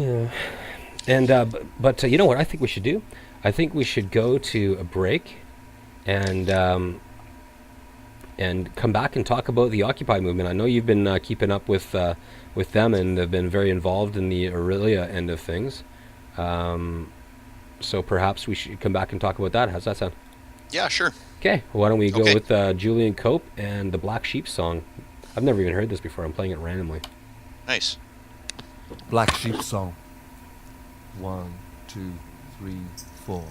Yeah. And but you know what I think we should do? I think we should go to a break and come back and talk about the Occupy movement. I know you've been keeping up with them and have been very involved in the Aurelia end of things. Um, so perhaps we should come back and talk about that. How's that sound? Yeah, sure. Okay, why don't we go Okay, with Julian Cope and the Black Sheep song? I've never even heard this before. I'm playing it randomly. nice. Black Sheep song. 1, 2, 3, 4.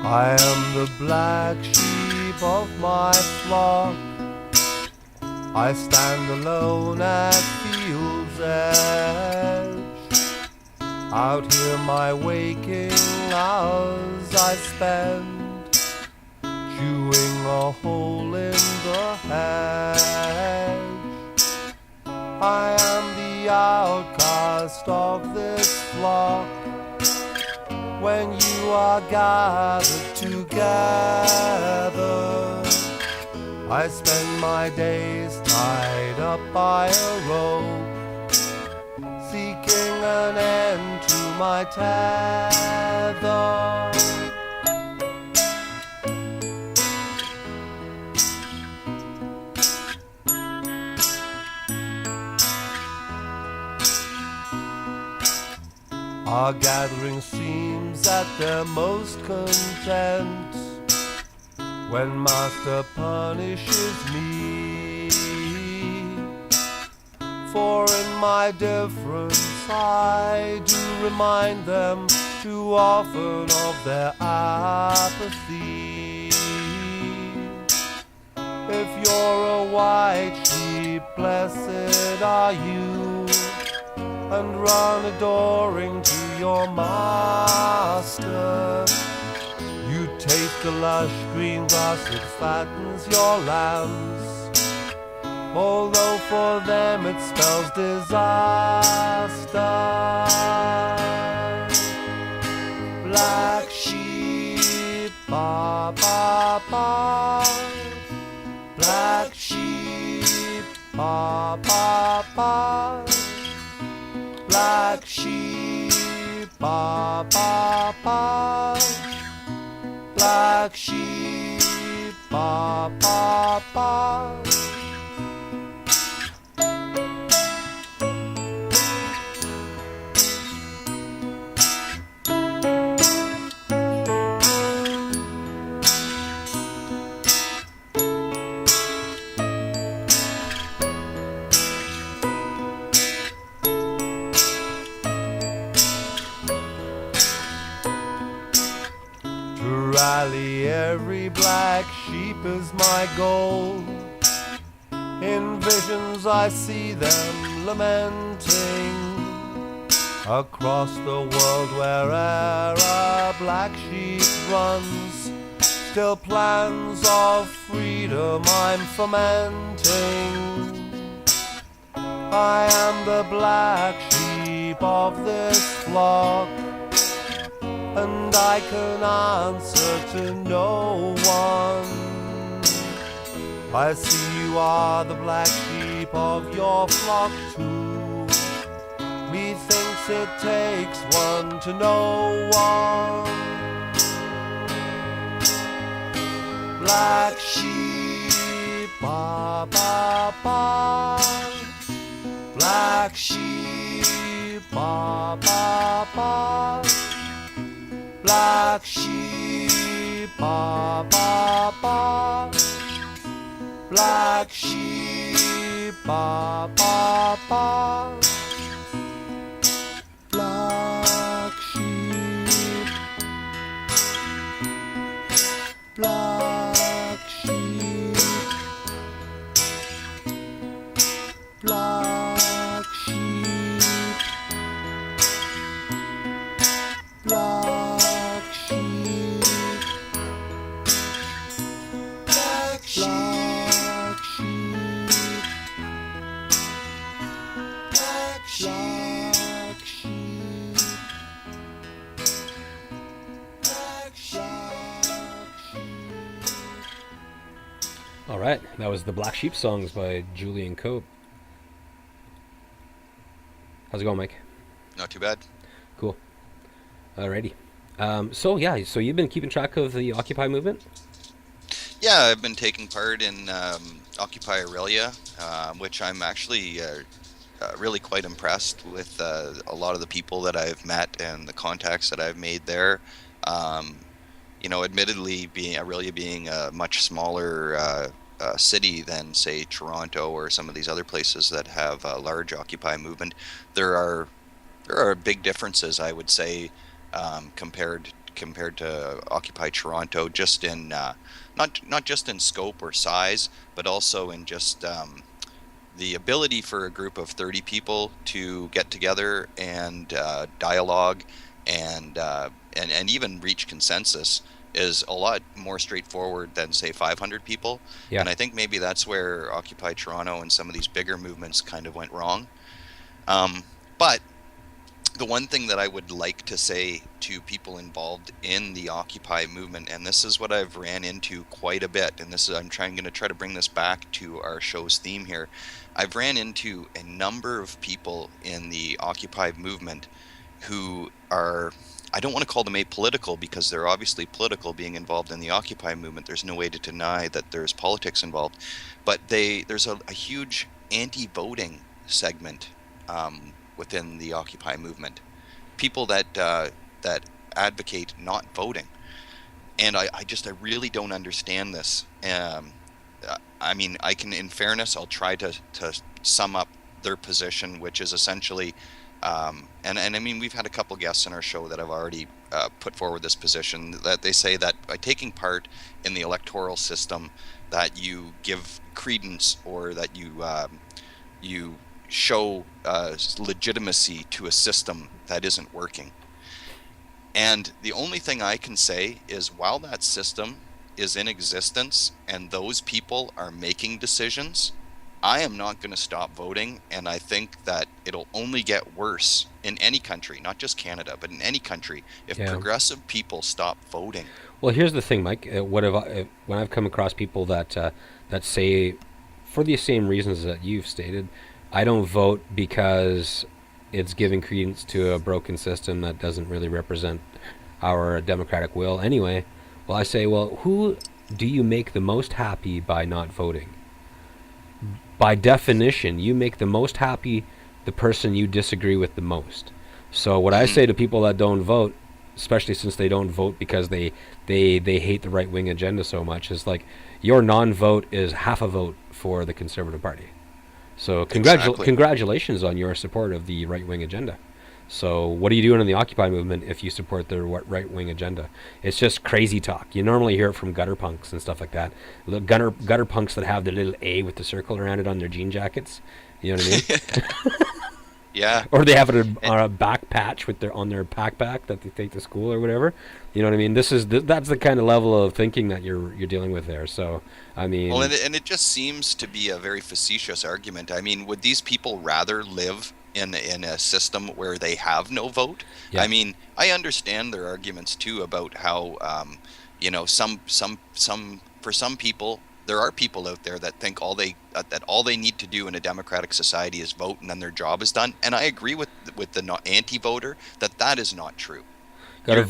I am the black sheep of my flock. I stand alone at field's edge. Out here my waking hours I spend, chewing a hole in the hedge. I am the outcast of this flock. When you are gathered together, I spend my days tied up by a rope, seeking an end to my tether. Our gathering seems at their most content when Master punishes me. For in my difference I do remind them too often of their apathy. If you're a white sheep, blessed are you, and run adoring to your master. You taste the lush green grass that fattens your lambs, although for them it spells disaster. Black sheep, ba ba ba. Black sheep, ba ba ba. Black sheep, ba ba ba. Black sheep, ba ba ba. Rally every black sheep is my goal. In visions I see them lamenting across the world where'er a black sheep runs. Still plans of freedom I'm fomenting. I am the black sheep of this flock, and I can answer to no one. I see you are the black sheep of your flock too. Methinks it takes one to know one. Black sheep, ba ba ba. Black sheep, ba ba ba. Black sheep, ba ba ba. Black sheep, ba ba ba. Black sheep, black sheep, black sheep, black sheep, black sheep. All right, that was the Black Sheep Songs by Julian Cope. How's it going, Mike? Not too bad. Cool. Alrighty. So you've been keeping track of the Occupy movement? Yeah, I've been taking part in Occupy Aurelia, which I'm actually really quite impressed with a lot of the people that I've met and the contacts that I've made there. Um, Admittedly, Aurelia being a much smaller city than, say, Toronto or some of these other places that have a large Occupy movement, there are big differences, I would say, compared to Occupy Toronto, just in not just in scope or size, but also in just the ability for a group of 30 people to get together and dialogue and even reach consensus is a lot more straightforward than, say, 500 people. Yeah. And I think maybe that's where Occupy Toronto and some of these bigger movements kind of went wrong. But the one thing that I would like to say to people involved in the Occupy movement, and this is what I've ran into quite a bit, and I'm going to try to bring this back to our show's theme here. I've ran into a number of people in the Occupy movement who are, I don't want to call them apolitical because they're obviously political being involved in the Occupy movement. There's no way to deny that there's politics involved, but there's a huge anti-voting segment within the Occupy movement. People that advocate not voting. And I really don't understand this. I mean, in fairness, I'll try to sum up their position, which is essentially, and I mean, we've had a couple guests on our show that have already put forward this position, that they say that by taking part in the electoral system, that you give credence, or that you show legitimacy to a system that isn't working. And the only thing I can say is, while that system is in existence and those people are making decisions, I am not going to stop voting, and I think that it'll only get worse in any country, not just Canada, but in any country, if progressive people stop voting. Well, here's the thing, Mike. When I've come across people that say, for the same reasons that you've stated, I don't vote because it's giving credence to a broken system that doesn't really represent our democratic will anyway. Well, I say, well, who do you make the most happy by not voting? By definition, you make the most happy the person you disagree with the most. So what I say to people that don't vote, especially since they don't vote because they hate the right-wing agenda so much, is like, your non-vote is half a vote for the Conservative Party. So congratulations on your support of the right-wing agenda. So what are you doing in the Occupy movement if you support the right-wing agenda? It's just crazy talk. You normally hear it from gutter punks and stuff like that. Gutter punks that have the little A with the circle around it on their jean jackets. You know what I mean? Yeah. Or they have it on a back patch on their backpack that they take to school or whatever. You know what I mean? That's the kind of level of thinking that you're dealing with there. So, I mean, well, and it just seems to be a very facetious argument. I mean, would these people rather live in a system where they have no vote? Yeah. I mean, I understand their arguments too about how for some people, there are people out there that think all they need to do in a democratic society is vote, and then their job is done. And I agree with the anti-voter that is not true. You got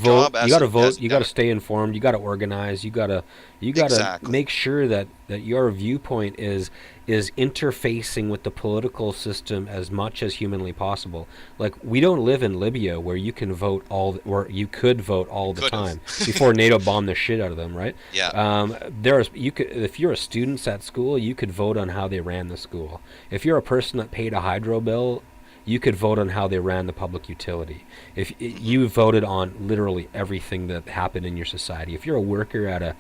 to vote. You got to stay informed. You got to organize. You got to Exactly. make sure that your viewpoint is interfacing with the political system as much as humanly possible. Like, we don't live in Libya where you can vote or you could vote all the time before NATO bombed the shit out of them, right? Yeah. If you're a student at school, you could vote on how they ran the school. If you're a person that paid a hydro bill, you could vote on how they ran the public utility. If you voted on literally everything that happened in your society. If you're a worker at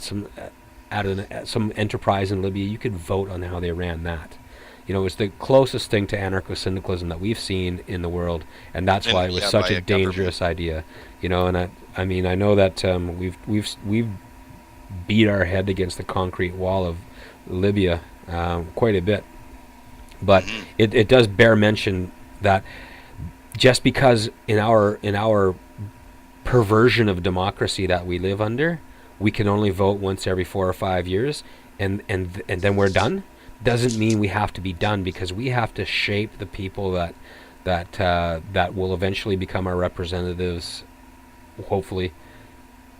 some enterprise in Libya, you could vote on how they ran that. You know, it's the closest thing to anarcho-syndicalism that we've seen in the world, and that's why it was such a dangerous idea. You know, and I mean, I know that we've beat our head against the concrete wall of Libya quite a bit. But it does bear mention that just because in our perversion of democracy that we live under, we can only vote once every 4 or 5 years, and then we're done, doesn't mean we have to be done, because we have to shape the people that will eventually become our representatives, hopefully.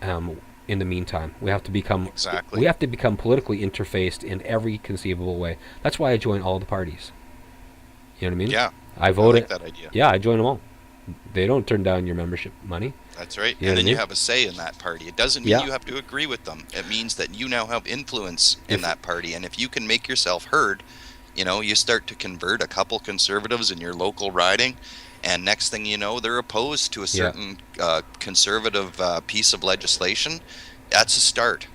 In the meantime, we have to become politically interfaced in every conceivable way. That's why I join all the parties. You know what I mean? Yeah. I voted. I like that idea. Yeah, I join them all. They don't turn down your membership money. That's right. You know and then what I you mean? have a say in that party. It doesn't mean you have to agree with them. It means that you now have influence in that party. And if you can make yourself heard, you start to convert a couple conservatives in your local riding, and next thing you know, they're opposed to a certain conservative piece of legislation. That's a start.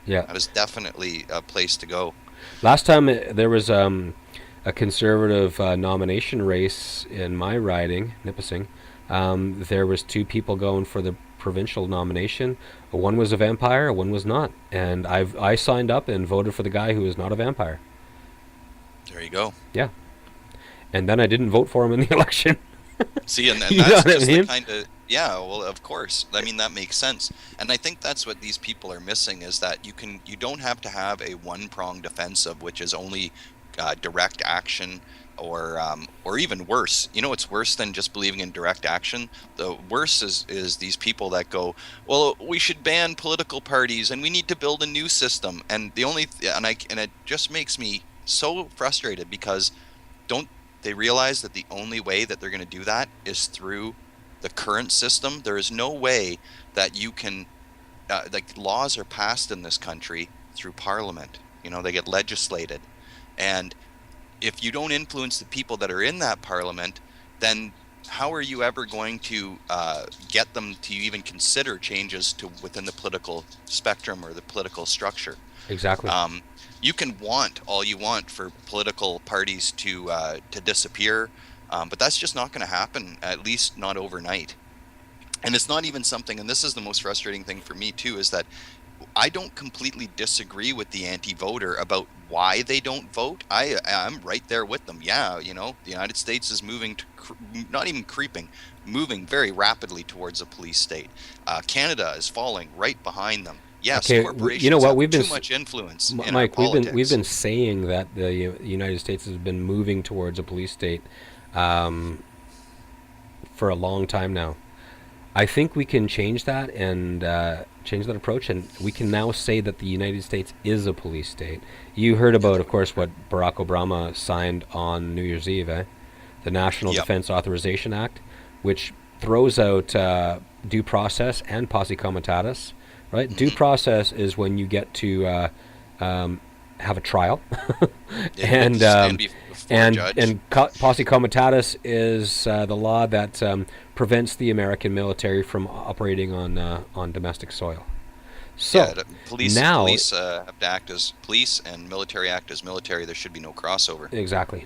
Yeah. That is definitely a place to go. Last time there was a conservative nomination race in my riding, Nipissing. There was 2 people going for the provincial nomination. One was a vampire, one was not. And I signed up and voted for the guy who was not a vampire. There you go. Yeah. And then I didn't vote for him in the election. See, and You know that's what I just mean? the kind of, well, of course. I mean, that makes sense. And I think that's what these people are missing, is that you don't have to have a one-pronged offensive, which is only direct action, or even worse. It's worse than just believing in direct action. The worse is these people that go, well, we should ban political parties and we need to build a new system. And it just makes me so frustrated, because don't they realize that the only way that they're going to do that is through the current system? There is no way that you can, laws are passed in this country through Parliament. They get legislated. And if you don't influence the people that are in that Parliament, then how are you ever going to get them to even consider changes to within the political spectrum or the political structure? Exactly. You can want all you want for political parties to disappear, but that's just not going to happen, at least not overnight. And it's not even something, and this is the most frustrating thing for me too, is that I don't completely disagree with the anti-voter about why they don't vote. I'm right there with them. Yeah, the United States is moving to, not even creeping, moving very rapidly towards a police state. Canada is falling right behind them. Yes, Okay, corporations you know what, have we've been too much influence in our Mike, politics. we've been saying that the United States has been moving towards a police state for a long time now. I think we can change that and change that approach, and we can now say that the United States is a police state. You heard about, of course, what Barack Obama signed on New Year's Eve, the National Defense Authorization Act, which throws out due process and posse comitatus. Right, due process is when you get to have a trial, and posse comitatus is the law that prevents the American military from operating on domestic soil. So police now have to act as police, and military act as military. There should be no crossover. Exactly.